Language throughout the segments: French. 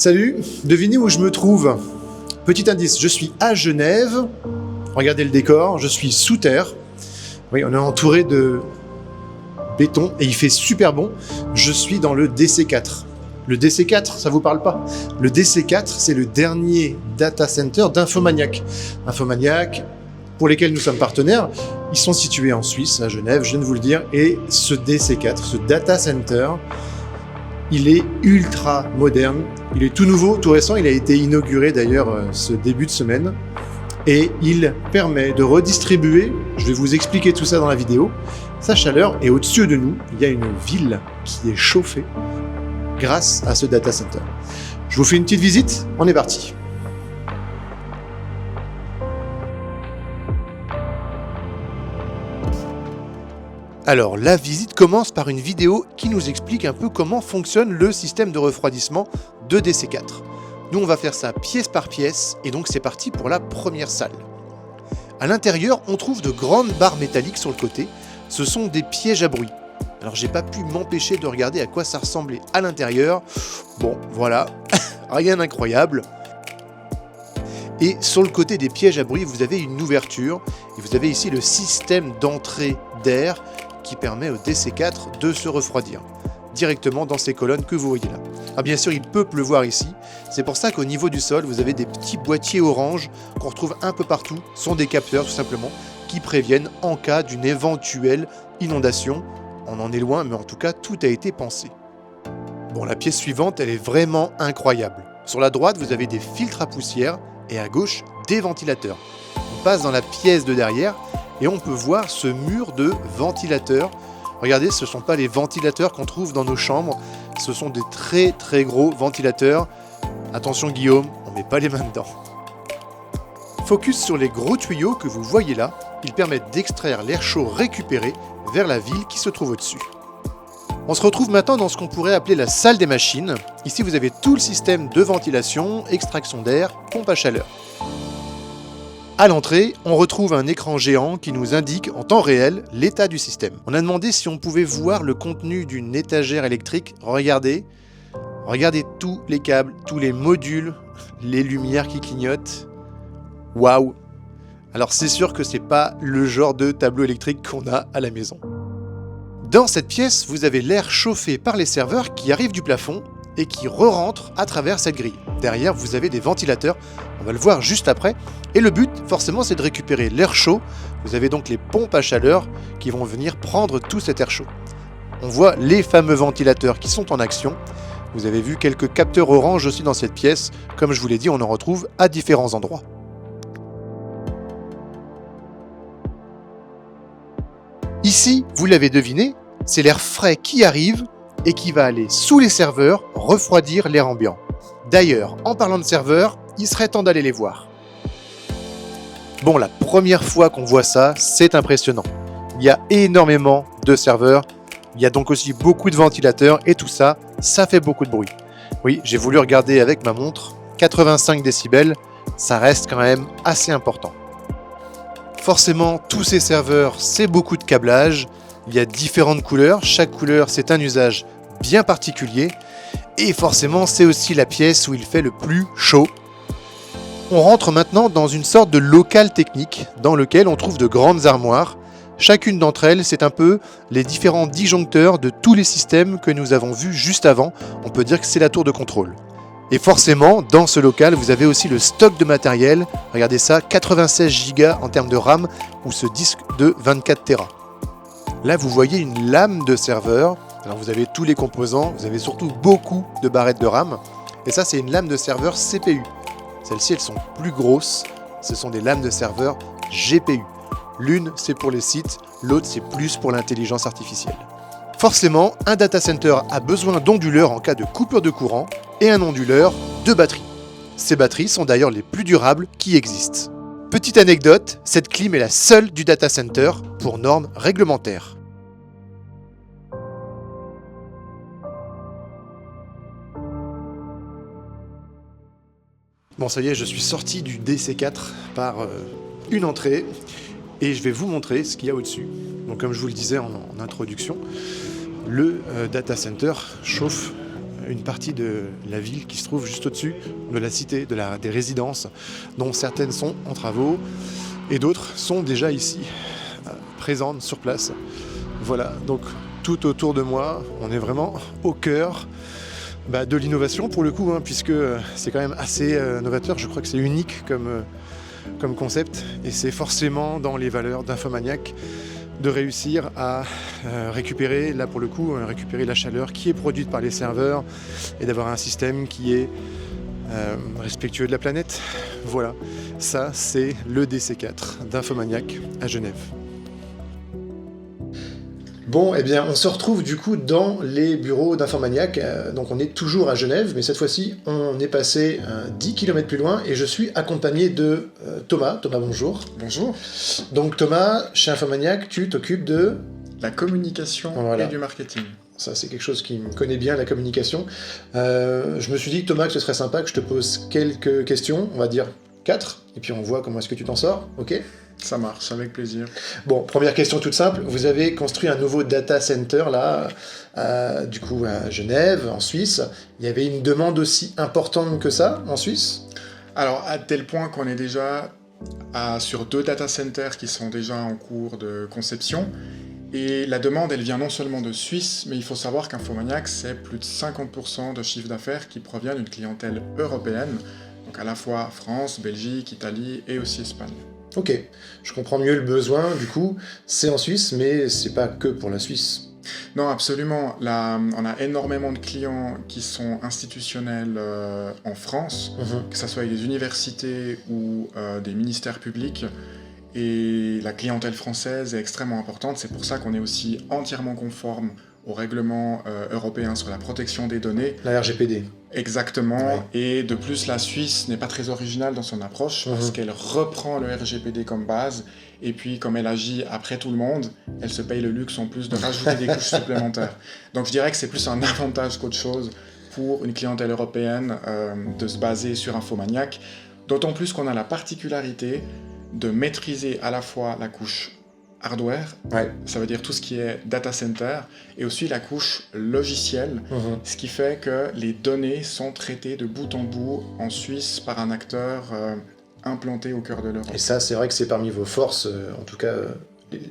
Salut, devinez où je me trouve? Petit indice, je suis à Genève. Regardez le décor, je suis sous terre. Oui, on est entouré de béton et il fait super bon. Je suis dans le DC4. Le DC4, ça vous parle pas? Le DC4, c'est le dernier data center d'Infomaniac. Infomaniac, pour lesquels nous sommes partenaires, ils sont situés en Suisse, à Genève, je viens de vous le dire. Et ce DC4, ce data center, il est ultra moderne. Il est tout nouveau, tout récent. Il a été inauguré d'ailleurs ce début de semaine. Et il permet de redistribuer, je vais vous expliquer tout ça dans la vidéo, sa chaleur. Et au-dessus de nous, il y a une ville qui est chauffée grâce à ce data center. Je vous fais une petite visite, on est parti. Alors, la visite commence par une vidéo qui nous explique un peu comment fonctionne le système de refroidissement de DC4. Nous, on va faire ça pièce par pièce, et donc c'est parti pour la première salle. À l'intérieur, on trouve de grandes barres métalliques sur le côté. Ce sont des pièges à bruit. Alors, j'ai pas pu m'empêcher de regarder à quoi ça ressemblait à l'intérieur. Bon, voilà, rien d'incroyable. Et sur le côté des pièges à bruit, vous avez une ouverture, et vous avez ici le système d'entrée d'air qui permet au DC4 de se refroidir directement dans ces colonnes que vous voyez là. Ah, bien sûr, il peut pleuvoir ici, c'est pour ça qu'au niveau du sol, vous avez des petits boîtiers orange qu'on retrouve un peu partout, ce sont des capteurs tout simplement, qui préviennent en cas d'une éventuelle inondation. On en est loin, mais en tout cas, tout a été pensé. Bon, la pièce suivante, elle est vraiment incroyable. Sur la droite, vous avez des filtres à poussière, et à gauche, des ventilateurs. On passe dans la pièce de derrière, et on peut voir ce mur de ventilateurs. Regardez, ce ne sont pas les ventilateurs qu'on trouve dans nos chambres, ce sont des très très gros ventilateurs. Attention Guillaume, on ne met pas les mains dedans. Focus sur les gros tuyaux que vous voyez là, ils permettent d'extraire l'air chaud récupéré vers la ville qui se trouve au-dessus. On se retrouve maintenant dans ce qu'on pourrait appeler la salle des machines. Ici vous avez tout le système de ventilation, extraction d'air, pompe à chaleur. À l'entrée, on retrouve un écran géant qui nous indique en temps réel l'état du système. On a demandé si on pouvait voir le contenu d'une étagère électrique. Regardez tous les câbles, tous les modules, les lumières qui clignotent. Waouh! Alors c'est sûr que c'est pas le genre de tableau électrique qu'on a à la maison. Dans cette pièce, vous avez l'air chauffé par les serveurs qui arrivent du plafond et qui re-rentrent à travers cette grille. Derrière, vous avez des ventilateurs, on va le voir juste après. Et le but, forcément, c'est de récupérer l'air chaud. Vous avez donc les pompes à chaleur qui vont venir prendre tout cet air chaud. On voit les fameux ventilateurs qui sont en action. Vous avez vu quelques capteurs orange aussi dans cette pièce. Comme je vous l'ai dit, on en retrouve à différents endroits. Ici, vous l'avez deviné, c'est l'air frais qui arrive et qui va aller sous les serveurs refroidir l'air ambiant. D'ailleurs, en parlant de serveurs, il serait temps d'aller les voir. Bon, la première fois qu'on voit ça, c'est impressionnant. Il y a énormément de serveurs, il y a donc aussi beaucoup de ventilateurs et tout ça, ça fait beaucoup de bruit. Oui, j'ai voulu regarder avec ma montre, 85 décibels, ça reste quand même assez important. Forcément, tous ces serveurs, c'est beaucoup de câblage. Il y a différentes couleurs, chaque couleur c'est un usage bien particulier. Et forcément, c'est aussi la pièce où il fait le plus chaud. On rentre maintenant dans une sorte de local technique dans lequel on trouve de grandes armoires. Chacune d'entre elles, c'est un peu les différents disjoncteurs de tous les systèmes que nous avons vus juste avant. On peut dire que c'est la tour de contrôle. Et forcément, dans ce local, vous avez aussi le stock de matériel. Regardez ça, 96 Go en termes de RAM ou ce disque de 24 Tera. Là, vous voyez une lame de serveur. Alors, vous avez tous les composants, vous avez surtout beaucoup de barrettes de RAM. Et ça, c'est une lame de serveur CPU. Celles-ci, elles sont plus grosses. Ce sont des lames de serveur GPU. L'une, c'est pour les sites, l'autre, c'est plus pour l'intelligence artificielle. Forcément, un data center a besoin d'onduleurs en cas de coupure de courant et un onduleur de batterie. Ces batteries sont d'ailleurs les plus durables qui existent. Petite anecdote, cette clim est la seule du data center pour normes réglementaires. Bon, ça y est, je suis sorti du DC4 par une entrée et je vais vous montrer ce qu'il y a au-dessus. Donc, comme je vous le disais en introduction, le data center chauffe une partie de la ville qui se trouve juste au-dessus de la cité, des résidences, dont certaines sont en travaux et d'autres sont déjà ici, présentes sur place. Voilà, donc tout autour de moi, on est vraiment au cœur de l'innovation pour le coup, puisque c'est quand même assez novateur. Je crois que c'est unique comme concept, et c'est forcément dans les valeurs d'Infomaniac de réussir à récupérer la chaleur qui est produite par les serveurs et d'avoir un système qui est respectueux de la planète. Voilà, ça c'est le DC4 d'Infomaniac à Genève. Bon, eh bien, on se retrouve du coup dans les bureaux d'Infomaniac. Donc on est toujours à Genève, mais cette fois-ci, on est passé 10 km plus loin et je suis accompagné de Thomas. Thomas, bonjour. Bonjour. Donc Thomas, chez Infomaniac, tu t'occupes de... la communication et du marketing. Ça, c'est quelque chose qui me connaît bien, la communication. Je me suis dit, Thomas, que ce serait sympa que je te pose quelques questions, on va dire 4, et puis on voit comment est-ce que tu t'en sors, ok ? Ça marche, avec plaisir. Bon, première question toute simple. Vous avez construit un nouveau data center, là, du coup, à Genève, en Suisse. Il y avait une demande aussi importante que ça, en Suisse ? Alors, à tel point qu'on est déjà sur 2 data centers qui sont déjà en cours de conception. Et la demande, elle vient non seulement de Suisse, mais il faut savoir qu'Infomaniac, c'est plus de 50% de chiffre d'affaires qui provient d'une clientèle européenne. Donc à la fois France, Belgique, Italie et aussi Espagne. Ok, je comprends mieux le besoin, du coup, c'est en Suisse, mais c'est pas que pour la Suisse. Non, absolument. Là, on a énormément de clients qui sont institutionnels en France, que ce soit avec des universités ou des ministères publics. Et la clientèle française est extrêmement importante, c'est pour ça qu'on est aussi entièrement conforme au règlement européen sur la protection des données. La RGPD. Exactement, ouais. Et de plus la Suisse n'est pas très originale dans son approche, parce qu'elle reprend le RGPD comme base, et puis comme elle agit après tout le monde, elle se paye le luxe en plus de rajouter des couches supplémentaires. Donc je dirais que c'est plus un avantage qu'autre chose pour une clientèle européenne de se baser sur Infomaniac, d'autant plus qu'on a la particularité de maîtriser à la fois la couche hardware, ça veut dire tout ce qui est data center, et aussi la couche logicielle, ce qui fait que les données sont traitées de bout en bout en Suisse par un acteur implanté au cœur de l'Europe. Et ça, c'est vrai que c'est parmi vos forces, en tout cas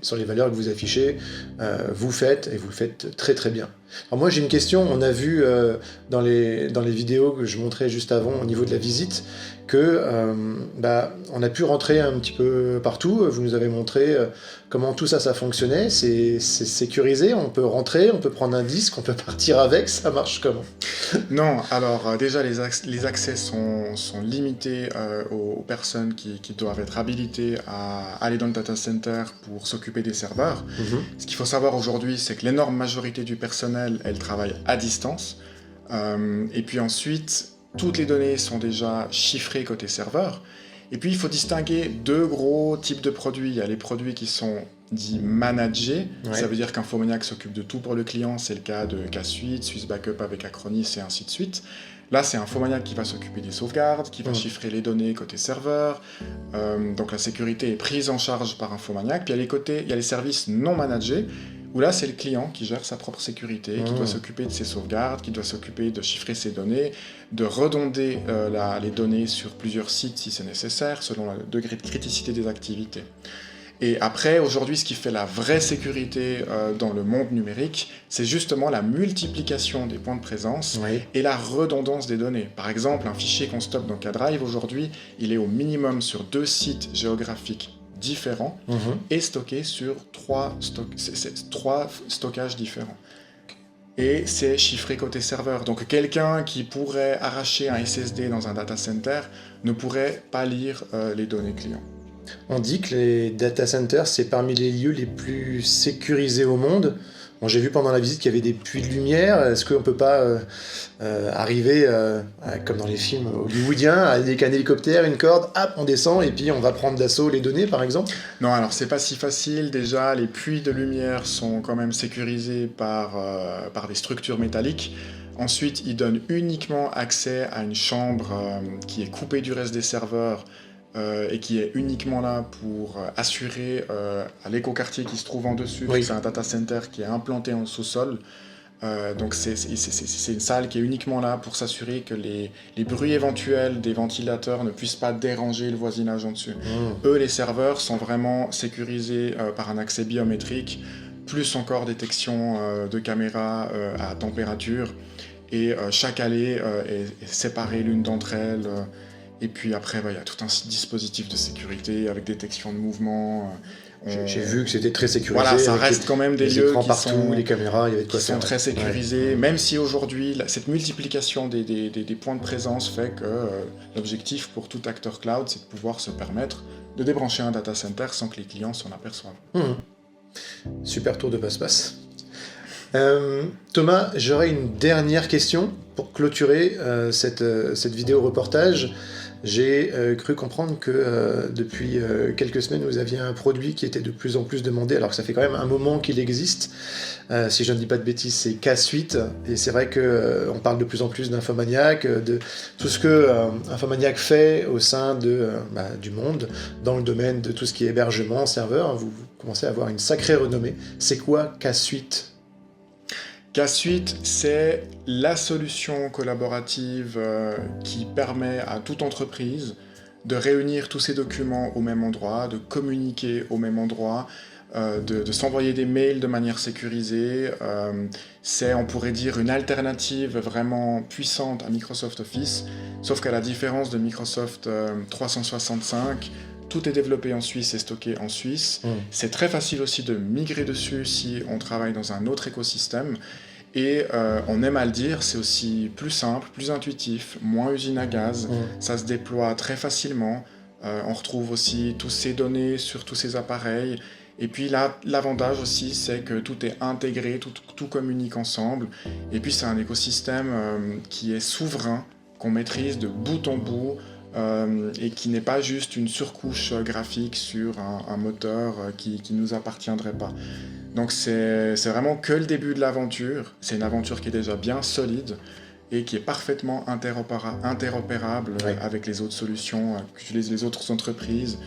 sur les valeurs que vous affichez, vous le faites très très bien. Alors moi j'ai une question, on a vu dans les vidéos que je montrais juste avant au niveau de la visite, que on a pu rentrer un petit peu partout, vous nous avez montré comment tout ça fonctionnait, c'est sécurisé, on peut rentrer, on peut prendre un disque, on peut partir avec, ça marche comment ? Non, alors déjà les accès sont limités aux personnes qui doivent être habilitées à aller dans le data center pour s'occuper des serveurs. Ce qu'il faut savoir aujourd'hui, c'est que l'énorme majorité du personnel, elle travaille à distance. Et puis ensuite, toutes les données sont déjà chiffrées côté serveur. Et puis il faut distinguer 2 gros types de produits. Il y a les produits qui sont dits managés. Ça veut dire qu'Infomaniac s'occupe de tout pour le client. C'est le cas de K-Suite, Swiss Backup avec Acronis et ainsi de suite. Là, c'est Infomaniac qui va s'occuper des sauvegardes, qui va chiffrer les données côté serveur. Donc la sécurité est prise en charge par Infomaniac. Puis il y a les services non managés, où là, c'est le client qui gère sa propre sécurité, qui doit s'occuper de ses sauvegardes, qui doit s'occuper de chiffrer ses données, de redonder les données sur plusieurs sites si c'est nécessaire, selon le degré de criticité des activités. Et après, aujourd'hui, ce qui fait la vraie sécurité dans le monde numérique, c'est justement la multiplication des points de présence et la redondance des données. Par exemple, un fichier qu'on stocke dans K-Drive, aujourd'hui, il est au minimum sur 2 sites géographiques différents et stocké sur 3 stockages différents. Et c'est chiffré côté serveur. Donc quelqu'un qui pourrait arracher un SSD dans un data center ne pourrait pas lire les données clients. On dit que les data centers, c'est parmi les lieux les plus sécurisés au monde. Bon, j'ai vu pendant la visite qu'il y avait des puits de lumière. Est-ce qu'on ne peut pas arriver, comme dans les films hollywoodiens, avec un hélicoptère, une corde, hop, on descend et puis on va prendre d'assaut les données, par exemple ? Non, alors c'est pas si facile. Déjà, les puits de lumière sont quand même sécurisés par des structures métalliques. Ensuite, ils donnent uniquement accès à une chambre qui est coupée du reste des serveurs, et qui est uniquement là pour assurer à l'écoquartier qui se trouve en dessus, c'est un data center qui est implanté en sous-sol, Donc c'est une salle qui est uniquement là pour s'assurer que les bruits éventuels des ventilateurs ne puissent pas déranger le voisinage en dessus. Eux, les serveurs, sont vraiment sécurisés par un accès biométrique, plus encore détection de caméras à température. Et chaque allée est séparée l'une d'entre elles. Et puis après, il y a tout un dispositif de sécurité avec détection de mouvement. J'ai vu que c'était très sécurisé. Voilà, ça reste quand même des lieux qui partout, sont, les caméras, il y avait de quoi faire. Sont très sécurisés, même si aujourd'hui, cette multiplication des points de présence fait que l'objectif pour tout acteur cloud, c'est de pouvoir se permettre de débrancher un data center sans que les clients s'en aperçoivent. Super tour de passe-passe. Thomas, j'aurais une dernière question pour clôturer cette vidéo reportage. J'ai cru comprendre que depuis quelques semaines, vous aviez un produit qui était de plus en plus demandé, alors que ça fait quand même un moment qu'il existe. Si je ne dis pas de bêtises, c'est K-Suite. Et c'est vrai qu'on parle de plus en plus d'Infomaniac, de tout ce que Infomaniac fait au sein du monde, dans le domaine de tout ce qui est hébergement, serveur. Vous commencez à avoir une sacrée renommée. C'est quoi K-Suite ? K-Suite, c'est la solution collaborative qui permet à toute entreprise de réunir tous ses documents au même endroit, de communiquer au même endroit, de s'envoyer des mails de manière sécurisée. C'est, on pourrait dire, une alternative vraiment puissante à Microsoft Office, sauf qu'à la différence de Microsoft 365, tout est développé en Suisse et stocké en Suisse. C'est très facile aussi de migrer dessus si on travaille dans un autre écosystème. Et on aime à le dire, c'est aussi plus simple, plus intuitif, moins usine à gaz. Ça se déploie très facilement. On retrouve aussi toutes ces données sur tous ces appareils. Et puis là, l'avantage aussi, c'est que tout est intégré, tout communique ensemble. Et puis c'est un écosystème qui est souverain, qu'on maîtrise de bout en bout. Et qui n'est pas juste une surcouche graphique sur un moteur qui nous appartiendrait pas. Donc c'est vraiment que le début de l'aventure. C'est une aventure qui est déjà bien solide et qui est parfaitement interopérable avec les autres solutions qu'utilisent les autres entreprises.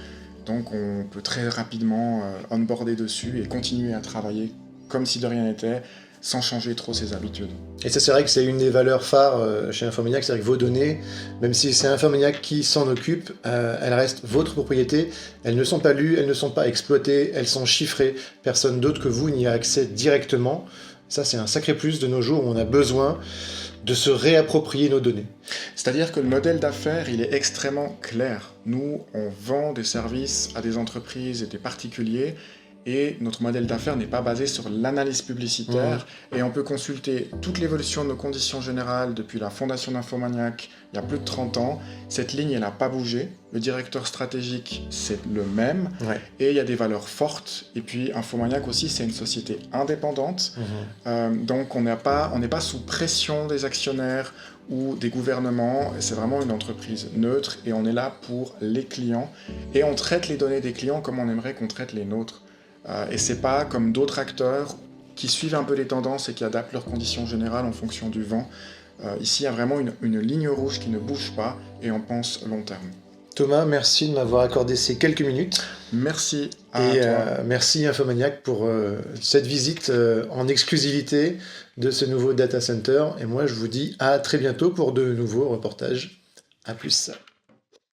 Donc on peut très rapidement onboarder dessus et continuer à travailler comme si de rien n'était, sans changer trop ses habitudes. Et ça, c'est vrai que c'est une des valeurs phares chez Infomaniac, c'est-à-dire que vos données, même si c'est Infomaniac qui s'en occupe, elles restent votre propriété, elles ne sont pas lues, elles ne sont pas exploitées, elles sont chiffrées, personne d'autre que vous n'y a accès directement. Ça, c'est un sacré plus de nos jours où on a besoin de se réapproprier nos données. C'est-à-dire que le modèle d'affaires, il est extrêmement clair. Nous, on vend des services à des entreprises et des particuliers, et notre modèle d'affaires n'est pas basé sur l'analyse publicitaire, et on peut consulter toute l'évolution de nos conditions générales depuis la fondation d'Infomaniac il y a plus de 30 ans. Cette ligne, elle n'a pas bougé. Le directeur stratégique, c'est le même, et il y a des valeurs fortes. Et puis Infomaniac aussi, c'est une société indépendante, donc on n'est pas sous pression des actionnaires ou des gouvernements. C'est vraiment une entreprise neutre, et on est là pour les clients, et on traite les données des clients comme on aimerait qu'on traite les nôtres. Et c'est pas comme d'autres acteurs qui suivent un peu les tendances et qui adaptent leurs conditions générales en fonction du vent. Ici, il y a vraiment une ligne rouge qui ne bouge pas, et on pense long terme. Thomas, merci de m'avoir accordé ces quelques minutes. Merci à toi. Merci Infomaniac pour cette visite en exclusivité de ce nouveau data center. Et moi, je vous dis à très bientôt pour de nouveaux reportages. À plus.